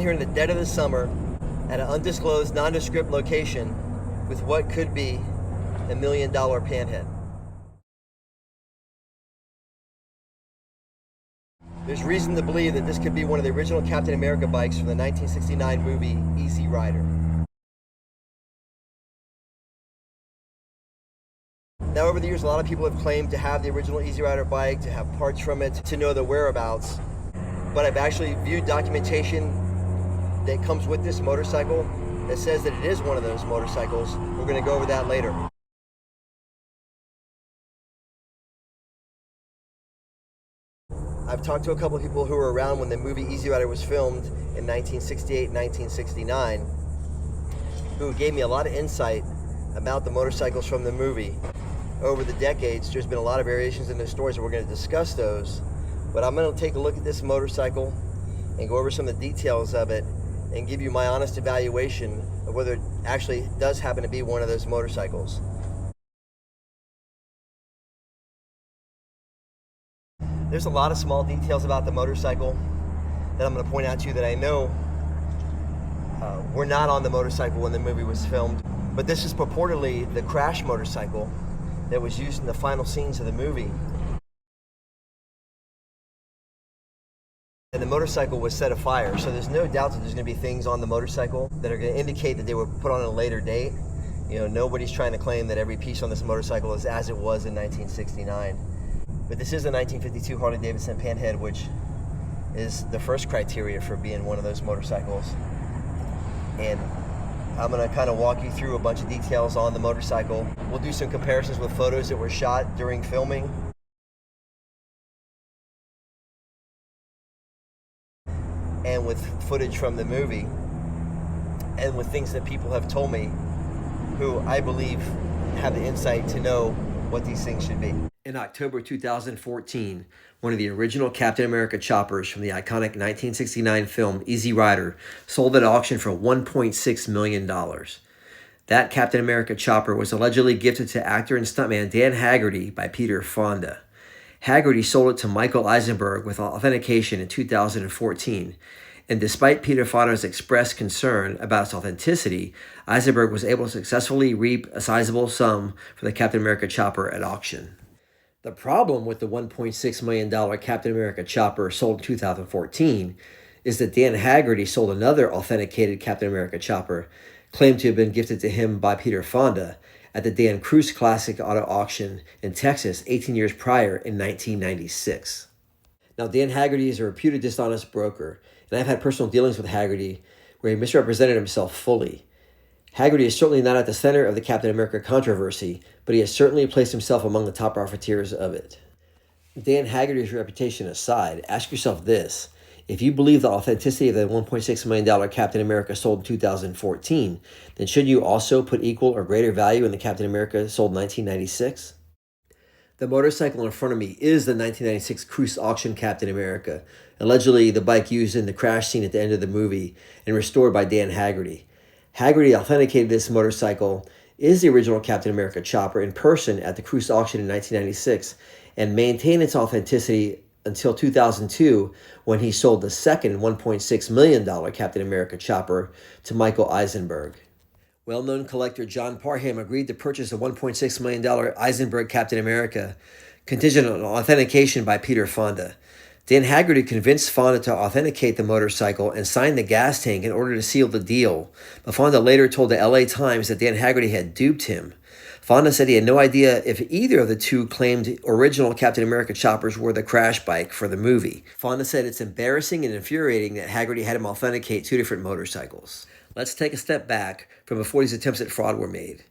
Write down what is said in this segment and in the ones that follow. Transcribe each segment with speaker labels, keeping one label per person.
Speaker 1: here in the dead of the summer at an undisclosed, nondescript location with what could be $1 million Panhead. There's reason to believe that this could be one of the original Captain America bikes from the 1969 movie Easy Rider. Now, over the years, a lot of people have claimed to have the original Easy Rider bike, to have parts from it, to know the whereabouts. But I've actually viewed documentation that comes with this motorcycle that says that it is one of those motorcycles. We're going to go over that later. I've talked to a couple of people who were around when the movie Easy Rider was filmed in 1968 and 1969, who gave me a lot of insight about the motorcycles from the movie. Over the decades, there's been a lot of variations in those stories, and we're going to discuss those. But I'm going to take a look at this motorcycle and go over some of the details of it and give you my honest evaluation of whether it actually does happen to be one of those motorcycles. There's a lot of small details about the motorcycle that I'm going to point out to you that I know were not on the motorcycle when the movie was filmed. But this is purportedly the crash motorcycle that was used in the final scenes of the movie. And the motorcycle was set afire, so there's no doubt that there's going to be things on the motorcycle that are going to indicate that they were put on at a later date. You know, nobody's trying to claim that every piece on this motorcycle is as it was in 1969. But this is a 1952 Harley-Davidson Panhead, which is the first criteria for being one of those motorcycles. And I'm going to kind of walk you through a bunch of details on the motorcycle. We'll do some comparisons with photos that were shot during filming. And with footage from the movie. And with things that people have told me who I believe have the insight to know what these things should be. In October 2014, one of the original Captain America choppers from the iconic 1969 film Easy Rider sold at auction for $1.6 million. That Captain America chopper was allegedly gifted to actor and stuntman Dan Haggerty by Peter Fonda. Haggerty sold it to Michael Eisenberg with authentication in 2014. And despite Peter Fonda's expressed concern about its authenticity, Eisenberg was able to successfully reap a sizable sum for the Captain America chopper at auction. The problem with the $1.6 million Captain America chopper sold in 2014 is that Dan Haggerty sold another authenticated Captain America chopper, claimed to have been gifted to him by Peter Fonda, at the Dan Cruz Classic Auto Auction in Texas 18 years prior in 1996. Now, Dan Haggerty is a reputed dishonest broker, and I've had personal dealings with Haggerty where he misrepresented himself fully. Haggerty is certainly not at the center of the Captain America controversy, but he has certainly placed himself among the top profiteers of it. Dan Haggerty's reputation aside, ask yourself this. If you believe the authenticity of the $1.6 million Captain America sold in 2014, then should you also put equal or greater value in the Captain America sold in 1996? The motorcycle in front of me is the 1996 Cruz Auction Captain America, allegedly the bike used in the crash scene at the end of the movie and restored by Dan Haggerty. Haggerty authenticated this motorcycle is the original Captain America chopper in person at the Cruz Auction in 1996 and maintained its authenticity until 2002 when he sold the second $1.6 million Captain America chopper to Michael Eisenberg. Well-known collector John Parham agreed to purchase a $1.6 million Eisenberg Captain America contingent on authentication by Peter Fonda. Dan Haggerty convinced Fonda to authenticate the motorcycle and sign the gas tank in order to seal the deal, but Fonda later told the LA Times that Dan Haggerty had duped him. Fonda said he had no idea if either of the two claimed original Captain America choppers were the crash bike for the movie. Fonda said it's embarrassing and infuriating that Haggerty had him authenticate two different motorcycles. Let's take a step back from before these attempts at fraud were made.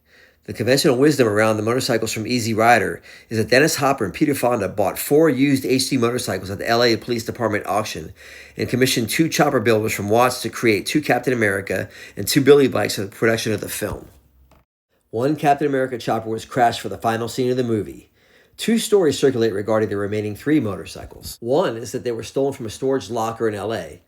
Speaker 1: The conventional wisdom around the motorcycles from Easy Rider is that Dennis Hopper and Peter Fonda bought 4 used HD motorcycles at the LA Police Department auction and commissioned 2 chopper builders from Watts to create 2 Captain America and 2 Billy bikes for the production of the film. One Captain America chopper was crashed for the final scene of the movie. 2 stories circulate regarding the remaining 3 motorcycles. One is that they were stolen from a storage locker in LA.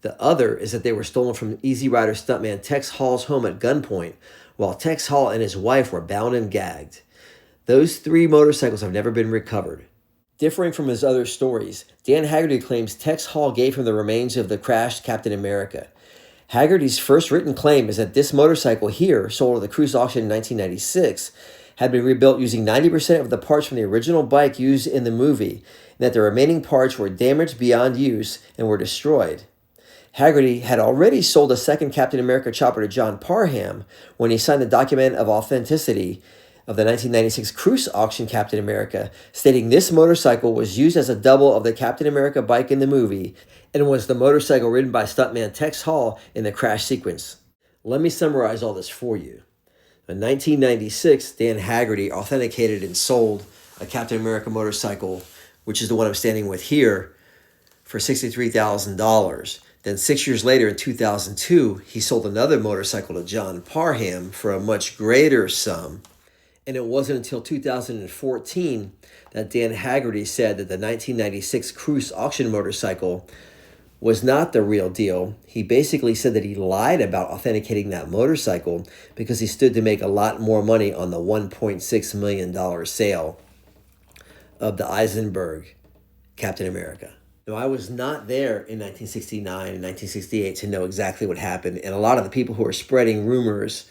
Speaker 1: The other is that they were stolen from Easy Rider stuntman Tex Hall's home at gunpoint, while Tex Hall and his wife were bound and gagged. Those 3 motorcycles have never been recovered. Differing from his other stories, Dan Haggerty claims Tex Hall gave him the remains of the crashed Captain America. Haggerty's first written claim is that this motorcycle here, sold at the cruise auction in 1996, had been rebuilt using 90% of the parts from the original bike used in the movie, and that the remaining parts were damaged beyond use and were destroyed. Haggerty had already sold a second Captain America chopper to John Parham when he signed the document of authenticity of the 1996 cruise auction Captain America, stating this motorcycle was used as a double of the Captain America bike in the movie and was the motorcycle ridden by stuntman Tex Hall in the crash sequence. Let me summarize all this for you. In 1996, Dan Haggerty authenticated and sold a Captain America motorcycle, which is the one I'm standing with here, for $63,000. Then 6 years later, in 2002, he sold another motorcycle to John Parham for a much greater sum. And it wasn't until 2014 that Dan Haggerty said that the 1996 cruise auction motorcycle was not the real deal. He basically said that he lied about authenticating that motorcycle because he stood to make a lot more money on the $1.6 million sale of the Eisenberg Captain America. Now, I was not there in 1969 and 1968 to know exactly what happened, and a lot of the people who are spreading rumors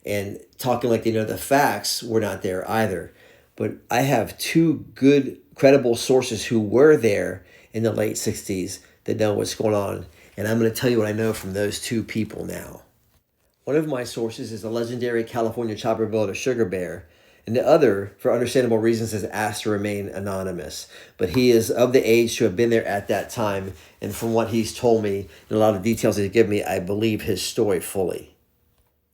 Speaker 1: and talking like they know the facts were not there either. But I have two good, credible sources who were there in the late 60s that know what's going on, and I'm going to tell you what I know from those two people now. One of my sources is the legendary California chopper builder Sugar Bear, and the other, for understandable reasons, has asked to remain anonymous. But he is of the age to have been there at that time, and from what he's told me and a lot of details he's given me, I believe his story fully.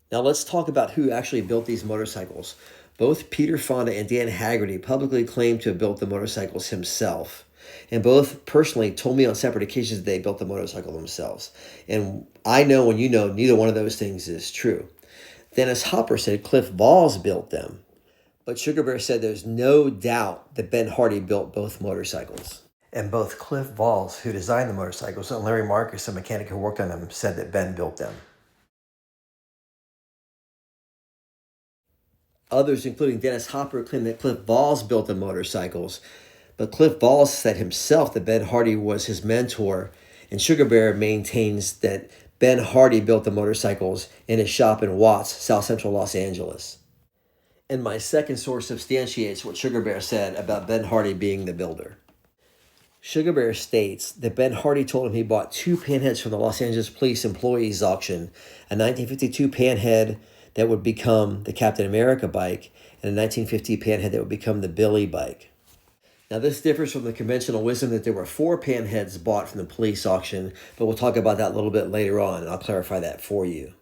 Speaker 1: Now let's talk about who actually built these motorcycles. Both Peter Fonda and Dan Haggerty publicly claimed to have built the motorcycles himself, and both personally told me on separate occasions that they built the motorcycle themselves. And I know, and you know, neither one of those things is true. Dennis Hopper said Cliff Balls built them, but Sugar Bear said there's no doubt that Ben Hardy built both motorcycles. And both Cliff Balls, who designed the motorcycles, and Larry Marcus, a mechanic who worked on them, said that Ben built them. Others, including Dennis Hopper, claim that Cliff Balls built the motorcycles, but Cliff Balls said himself that Ben Hardy was his mentor, and Sugar Bear maintains that Ben Hardy built the motorcycles in his shop in Watts, South Central Los Angeles. And my second source substantiates what Sugar Bear said about Ben Hardy being the builder. Sugar Bear states that Ben Hardy told him he bought two Panheads from the Los Angeles Police Employees Auction, a 1952 Panhead that would become the Captain America bike, and a 1950 Panhead that would become the Billy bike. Now, this differs from the conventional wisdom that there were four Panheads bought from the police auction, but we'll talk about that a little bit later on, and I'll clarify that for you.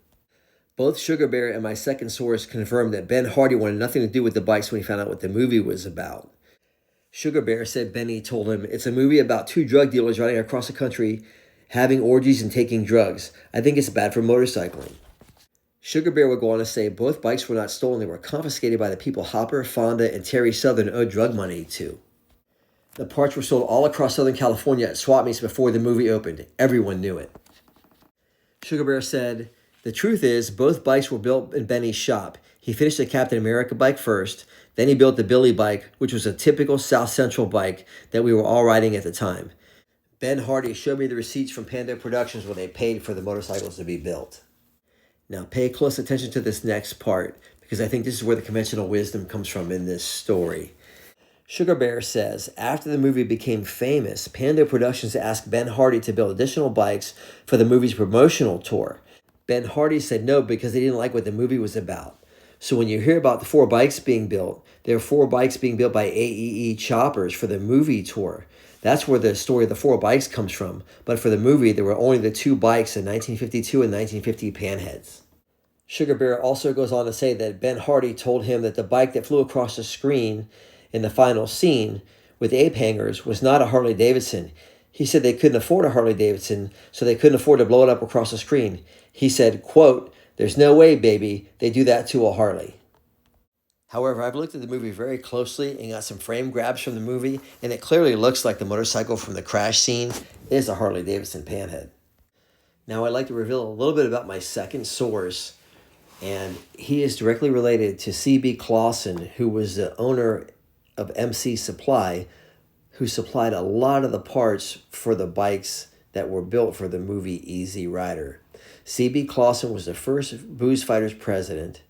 Speaker 1: Both Sugar Bear and my second source confirmed that Ben Hardy wanted nothing to do with the bikes when he found out what the movie was about. Sugar Bear said Benny told him, "It's a movie about two drug dealers riding across the country, having orgies and taking drugs. I think it's bad for motorcycling." Sugar Bear would go on to say both bikes were not stolen, they were confiscated by the people Hopper, Fonda, and Terry Southern owed drug money to. The parts were sold all across Southern California at swap meets before the movie opened. Everyone knew it. Sugar Bear said, "The truth is, both bikes were built in Benny's shop. He finished the Captain America bike first, then he built the Billy bike, which was a typical South Central bike that we were all riding at the time. Ben Hardy showed me the receipts from Panda Productions where they paid for the motorcycles to be built." Now pay close attention to this next part, because I think this is where the conventional wisdom comes from in this story. Sugar Bear says, after the movie became famous, Panda Productions asked Ben Hardy to build additional bikes for the movie's promotional tour. Ben Hardy said no because they didn't like what the movie was about. So when you hear about the four bikes being built, there are four bikes being built by AEE choppers for the movie tour. That's where the story of the four bikes comes from. But for the movie, there were only the two bikes, the 1952 and 1950 Panheads. Sugar Bear also goes on to say that Ben Hardy told him that the bike that flew across the screen in the final scene with ape hangers was not a Harley Davidson. He said they couldn't afford a Harley Davidson, so they couldn't afford to blow it up across the screen. He said, quote, "There's no way, baby, they do that to a Harley." However, I've looked at the movie very closely and got some frame grabs from the movie, and it clearly looks like the motorcycle from the crash scene is a Harley Davidson Panhead. Now I'd like to reveal a little bit about my second source, and he is directly related to C.B. Clausen, who was the owner of MC Supply, who supplied a lot of the parts for the bikes that were built for the movie Easy Rider. C.B. Clausen was the first Booze Fighters president,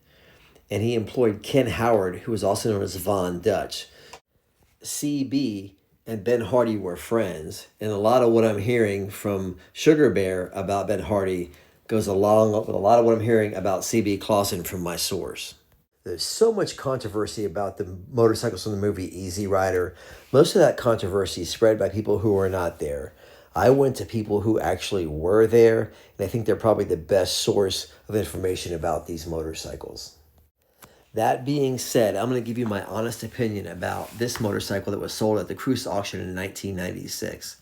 Speaker 1: and he employed Ken Howard, who was also known as Von Dutch. C.B. and Ben Hardy were friends, and a lot of what I'm hearing from Sugar Bear about Ben Hardy goes along with a lot of what I'm hearing about C.B. Clausen from my source. There's so much controversy about the motorcycles in the movie Easy Rider. Most of that controversy is spread by people who were not there. I went to people who actually were there, and I think they're probably the best source of information about these motorcycles. That being said, I'm going to give you my honest opinion about this motorcycle that was sold at the Cruise auction in 1996.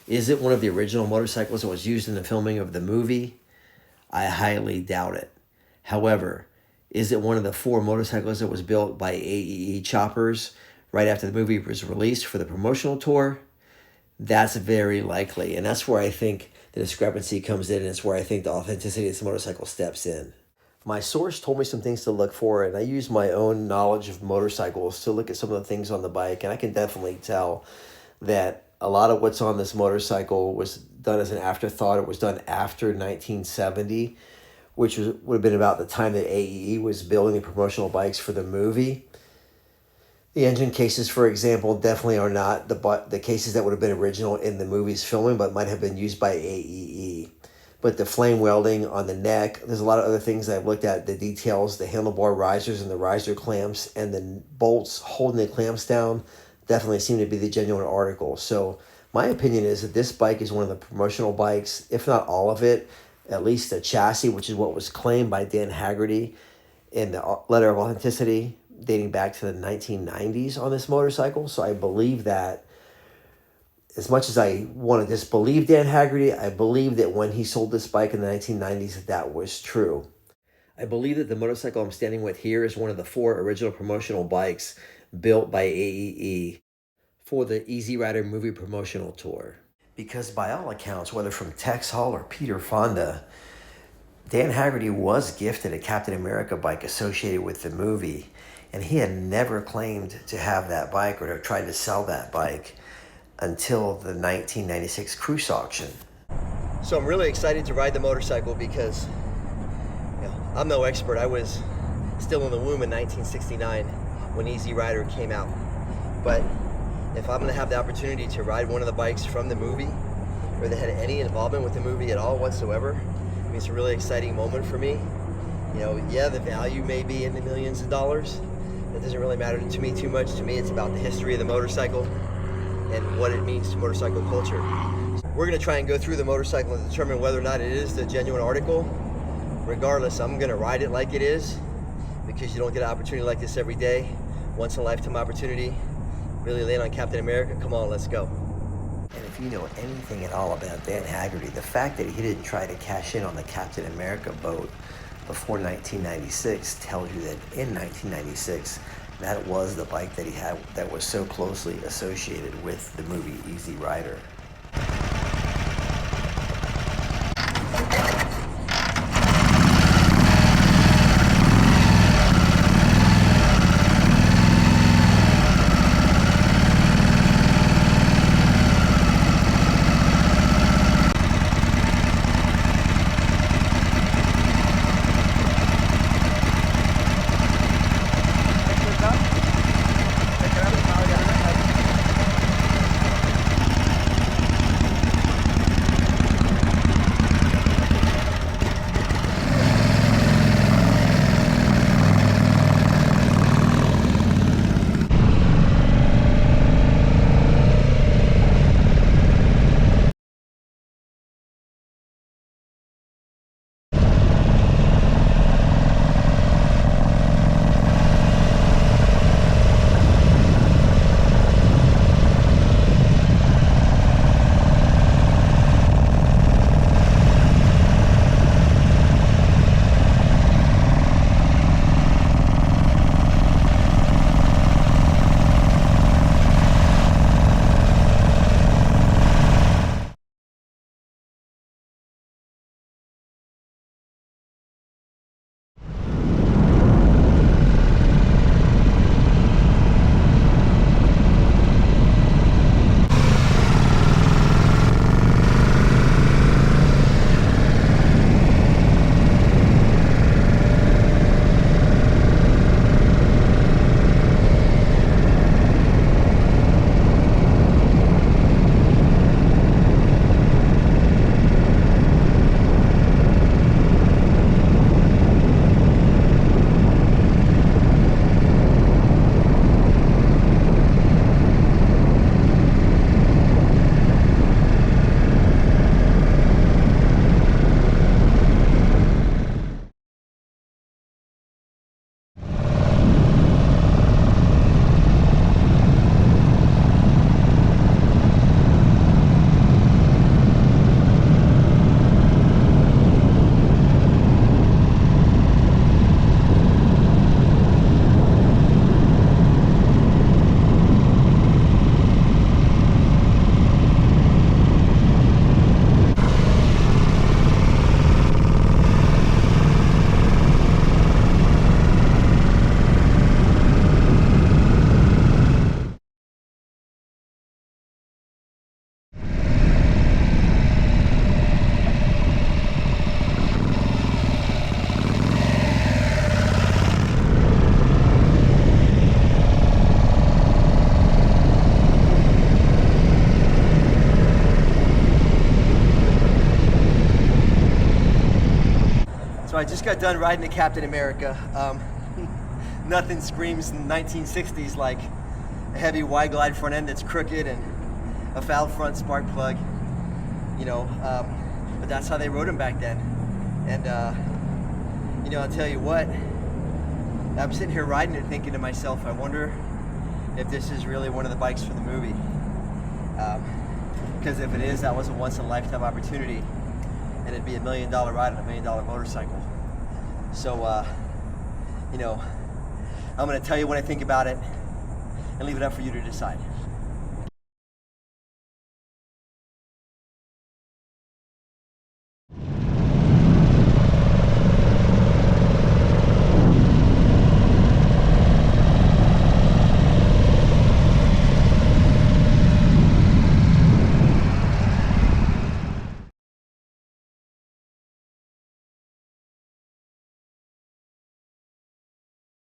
Speaker 1: Is it one of the original motorcycles that was used in the filming of the movie? I highly doubt it. However, is it one of the 4 motorcycles that was built by AEE choppers right after the movie was released for the promotional tour? That's very likely, and that's where I think the discrepancy comes in, and it's where I think the authenticity of this motorcycle steps in. My source told me some things to look for, and I used my own knowledge of motorcycles to look at some of the things on the bike, and I can definitely tell that a lot of what's on this motorcycle was done as an afterthought. It was done after 1970, which would have been about the time that AEE was building the promotional bikes for the movie. The engine cases, for example, definitely are not the cases that would have been original in the movie's filming, but might have been used by AEE. But the flame welding on the neck, there's a lot of other things that I've looked at, the details, the handlebar risers and the riser clamps, and the bolts holding the clamps down definitely seem to be the genuine article. So my opinion is that this bike is one of the promotional bikes, if not all of it, at least the chassis, which is what was claimed by Dan Haggerty in the letter of authenticity dating back to the 1990s on this motorcycle. So I believe that, as much as I want to disbelieve Dan Haggerty, I believe that when he sold this bike in the 1990s, that was true. I believe that the motorcycle I'm standing with here is one of the 4 original promotional bikes built by AEE for the Easy Rider movie promotional tour. Because by all accounts, whether from Tex Hall or Peter Fonda, Dan Haggerty was gifted a Captain America bike associated with the movie, and he had never claimed to have that bike or to try to sell that bike until the 1996 Cruise auction. So I'm really excited to ride the motorcycle because I'm no expert. I was still in the womb in 1969 when Easy Rider came out. But if I'm gonna have the opportunity to ride one of the bikes from the movie, or that had any involvement with the movie at all whatsoever, I mean, it's a really exciting moment for me. Yeah, the value may be in the millions of dollars. That doesn't really matter to me too much. To me, it's about the history of the motorcycle and what it means to motorcycle culture. We're gonna try and go through the motorcycle and determine whether or not it is the genuine article. Regardless, I'm gonna ride it like it is, because you don't get an opportunity like this every day. Once in a lifetime opportunity, really laying on Captain America. Come on, let's go. And if you know anything at all about Dan Haggerty, the fact that he didn't try to cash in on the Captain America boat before 1996 tells you that in 1996, that was the bike that he had that was so closely associated with the movie Easy Rider. just got done riding a Captain America. Nothing screams in the 1960s like a heavy wide glide front end that's crooked and a foul front spark plug, you know, but that's how they rode them back then. And you know, I'll tell you what, I'm sitting here riding it thinking to myself, I wonder if this is really one of the bikes for the movie. Because if it is, that was a once in a lifetime opportunity, and it'd be $1 million ride on $1 million motorcycle. So you know, I'm going to tell you what I think about it and leave it up for you to decide.